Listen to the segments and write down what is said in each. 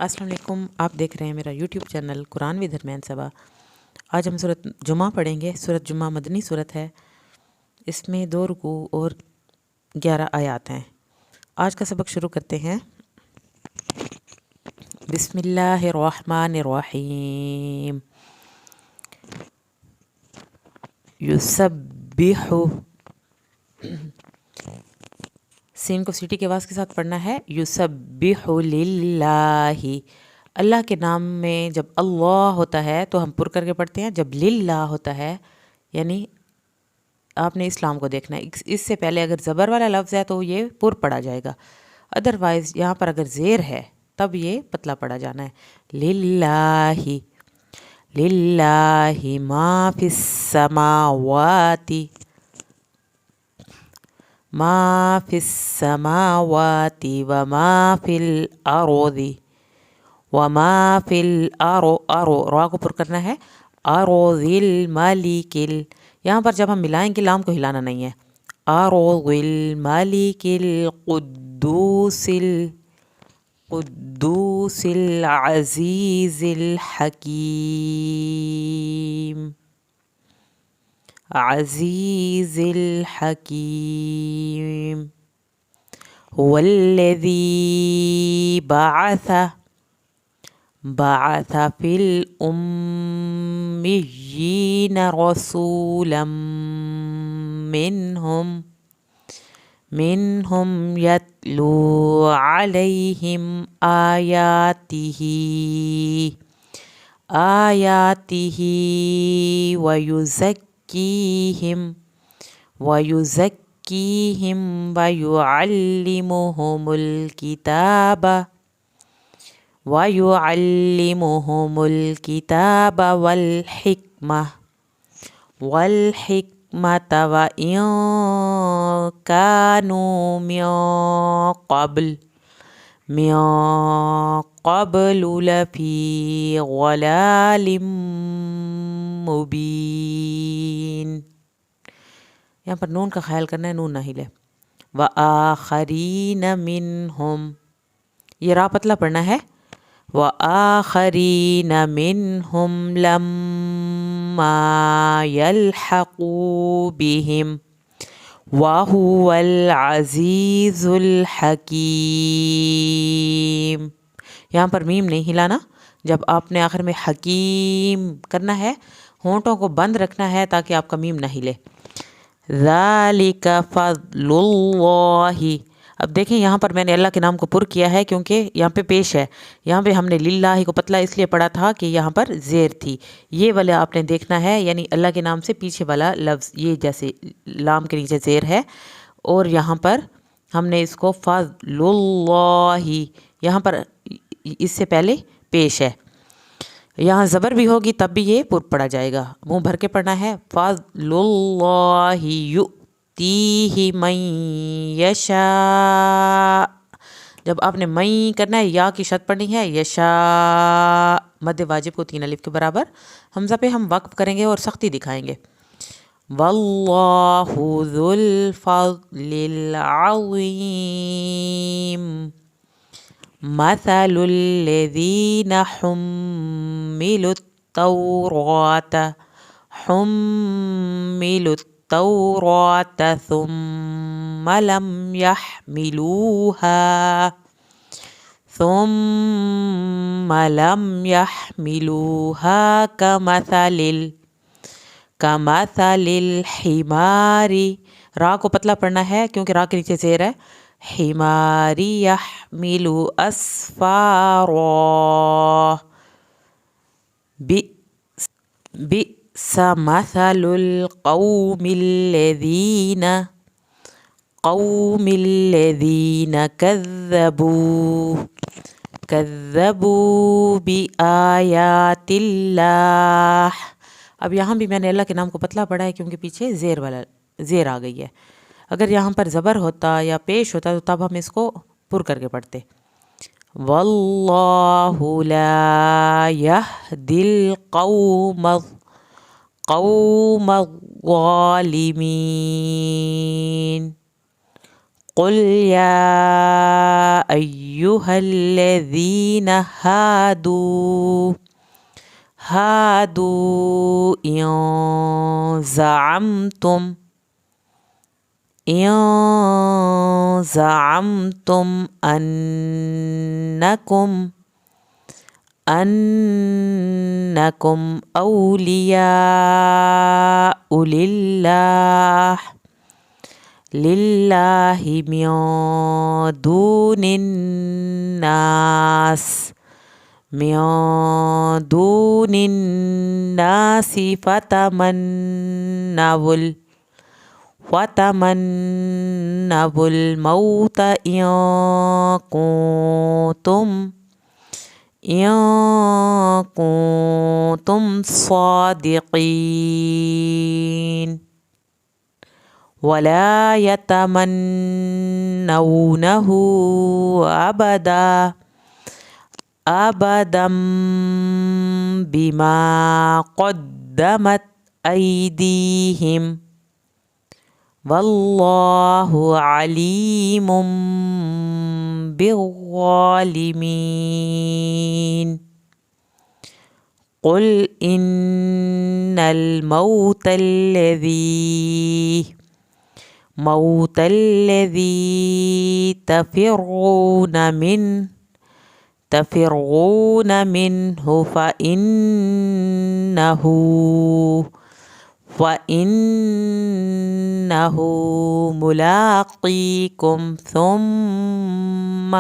अस्सलाम वालेकुम। आप देख रहे हैं मेरा यूट्यूब चैनल कुरान विद हरमैन सबा। आज हम सूरत जुमा पढ़ेंगे। सूरत जुमा मदनी सूरत है। इसमें 2 रुकू और 11 आयात हैं। आज का सबक शुरू करते हैं। बिस्मिल्लाहिर्रहमानिर्रहीम। युसब्बिहु, सीन को सीटी की आवाज़ के साथ पढ़ना है। युसब्बिहु लिल्लाही, अल्लाह के नाम में जब अल्लाह होता है तो हम पुर करके पढ़ते हैं। जब लिल्लाह होता है यानी आपने इस्लाम को देखना है। इससे पहले अगर ज़बर वाला लफ्ज़ है तो ये पुर पढ़ा जाएगा। अदरवाइज़ यहाँ पर अगर ज़ेर है तब ये पतला पढ़ा जाना है। लिल्लाही, लिल्लाही मा फिस समावाती, मा फिस समावाती व मा फिल अरोदी, व मा फिल अरो, अरो रा को पुर करना है। अरोदिल मालिकिल, यहाँ पर जब हम मिलाएंगे लाम को हिलाना नहीं है। अरोदिल मालिकिल कुद्दूसिल, कुद्दूसिल अज़ीज़िल हकीम, अज़ीज़िल हकीम। हुवल्लज़ी बअथ, बअथ फिल उम्मिय्यीन रसूलम मिनहुम, मिनहुम यत्लू अलैहिम आयातिही, आयातिही वयुज़क्कीहिम, वयुज़क्कीहिम वयुअल्लिमुहुमुल किताब, वयुअल्लिमुहुमुल किताब वल हिक्मा, वल हिक्मत व इन कानू मिन क़ब्ल, मिन क़ब्लु लफ़ी ग़लालिम मुबीन। यहाँ पर नून का ख्याल करना है, नून ना हिले। व आखरीन मिनहुम, ये रा पतला पढ़ना है। व आखरीन मिनहुम लम्मा यल्हक़ू बिहिम व हुवल अज़ीज़ुल हकीम। यहाँ पर मीम नहीं हिलाना। जब आपने आखिर में हकीम करना है होंठों को बंद रखना है ताकि आपका मीम ना हिले। ज़ालिका फ़ज़्लुल्लाहि, अब देखें यहाँ पर मैंने अल्लाह के नाम को पुर किया है क्योंकि यहाँ पे पेश है। यहाँ पे हमने लिल्लाही को पतला इसलिए पढ़ा था कि यहाँ पर ज़ेर थी। ये वाला आपने देखना है यानी अल्लाह के नाम से पीछे वाला लफ्ज़, ये जैसे लाम के नीचे ज़ेर है और यहाँ पर हमने इसको फ़ज़्लुल्लाही, यहाँ पर इससे पहले पेश है। यहाँ ज़बर भी होगी तब भी ये पुर पढ़ा जाएगा। मुंह भर के पढ़ना है। फ़ज़्लुल्लाहि युतीही मन यशा, जब आपने मई करना है या की शत पढ़नी है। यशा मद वाजिब को 3 अलिफ के बराबर। हमज़ा पे हम वक्फ करेंगे और सख्ती दिखाएंगे। वल्लाहु ज़ुल फ़ज़्लिल अज़ीम, मसलुल्लज़ीना हुम्मिलुत तौरात, हुम्मिलुत तौरात सुम्मा लम यहमिलूहा, सुम्मा लम यहमिलूहा कमसलिल, कमसलिल हिमारी, रा को पतला पढ़ना है क्योंकि रा के नीचे ज़ेर है। हिमारी यहमिलु अस्फारा, बि'सा मसलुल क़ौमिल्लज़ीना, क़ौमिल्लज़ीना कज़्ज़बू, कज़्ज़बू बिआयातिल्लाह। अब यहाँ भी मैंने अल्लाह के नाम को पतला पढ़ा है क्योंकि पीछे ज़ेर वाला ज़ेर आ गई है। अगर यहाँ पर ज़बर होता या पेश होता तो तब हम इसको पुर करके पढ़ते। वल्लाहु ला यहदिल क़ौमज़ ज़ालिमीन, قل يا أيها الذين هادوا إن زعمتم أنكم أولياء لله من دون الناس فتمنوا الموت إن كنتم صادقين ولا يتمنونه أبدا بما قدمت أيديهم والله عليم بالظالمين قل إن الموت الذي تفرون منه فإنه ملاقيكم ثم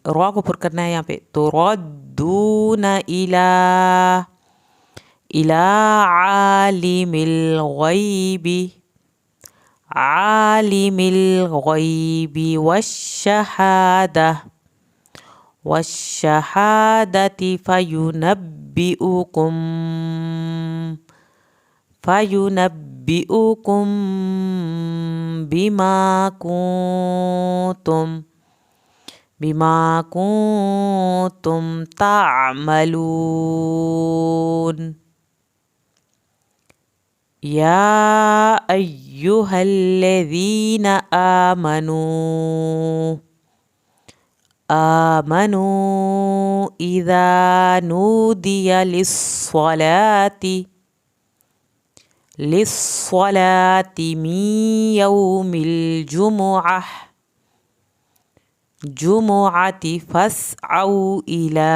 را کو پر کرنا ہے یہاں پہ تردون إلى عالم الغيب والشهادة فينبئكم بما كنتم تعملون يا أيها الذين آمنوا إذا نودي للصلاة من يوم الجمعة فاسعوا إلى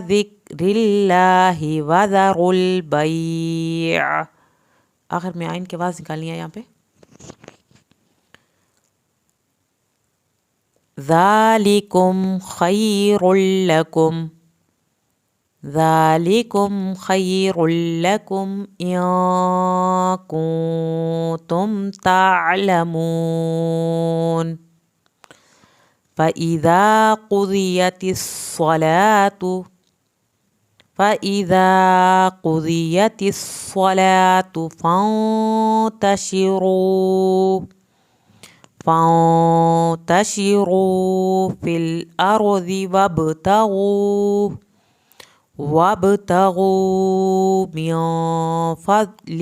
ذكر الله وذروا البيع. آخر میں آئین کی آواز نکالنی ہے یہاں پہ. ذالکم خیر لکم ان کنتم تعلمون. فإذا قضيت الصلاة فانتشروا في الأرض وابتغوا من فضل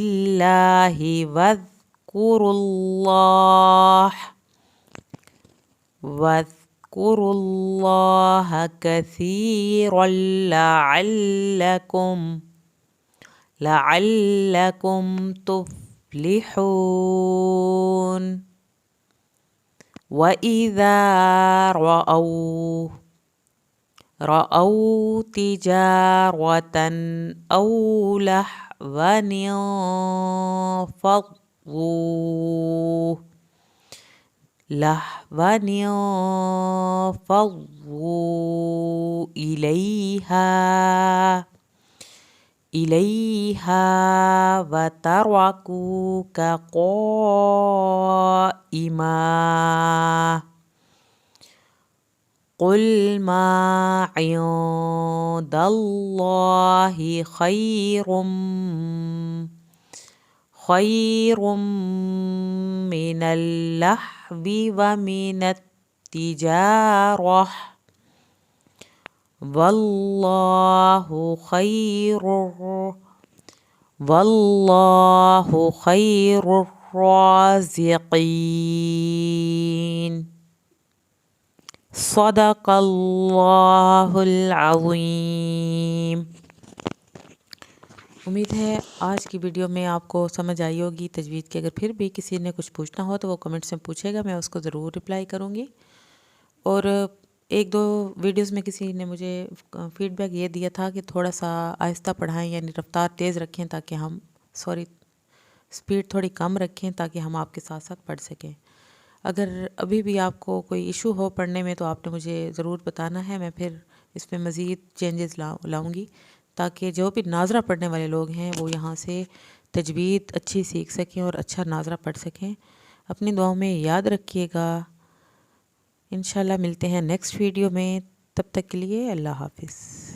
الله واذكروا الله كثيرا لعلكم تفلحون. وإذا رأوا تجارة أو لهوا انفضوا إليها وتركوك قائما. قل ما عند الله خیر من اللحو ومن التجارہ واللہ خیر الرازقین صدق اللہ العظیم۔ امید ہے آج کی ویڈیو میں آپ کو سمجھ آئی ہوگی تجوید کی۔ اگر پھر بھی کسی نے کچھ پوچھنا ہو تو وہ کمنٹس میں پوچھے گا، میں اس کو ضرور رپلائی کروں گی۔ اور ایک دو ویڈیوز میں کسی نے مجھے فیڈ بیک یہ دیا تھا کہ تھوڑا سا آہستہ پڑھائیں، یعنی رفتار تیز رکھیں تاکہ ہم سپیڈ تھوڑی کم رکھیں تاکہ ہم آپ کے ساتھ ساتھ پڑھ سکیں۔ اگر ابھی بھی آپ کو کوئی ایشو ہو پڑھنے میں تو آپ نے مجھے ضرور بتانا ہے، میں پھر اس میں مزید چینجز لاؤں گی تاکہ جو بھی ناظرہ پڑھنے والے لوگ ہیں وہ یہاں سے تجوید اچھی سیکھ سکیں اور اچھا ناظرہ پڑھ سکیں۔ اپنی دعاؤں میں یاد رکھیے گا۔ انشاءاللہ ملتے ہیں نیکسٹ ویڈیو میں، تب تک کے لیے اللہ حافظ۔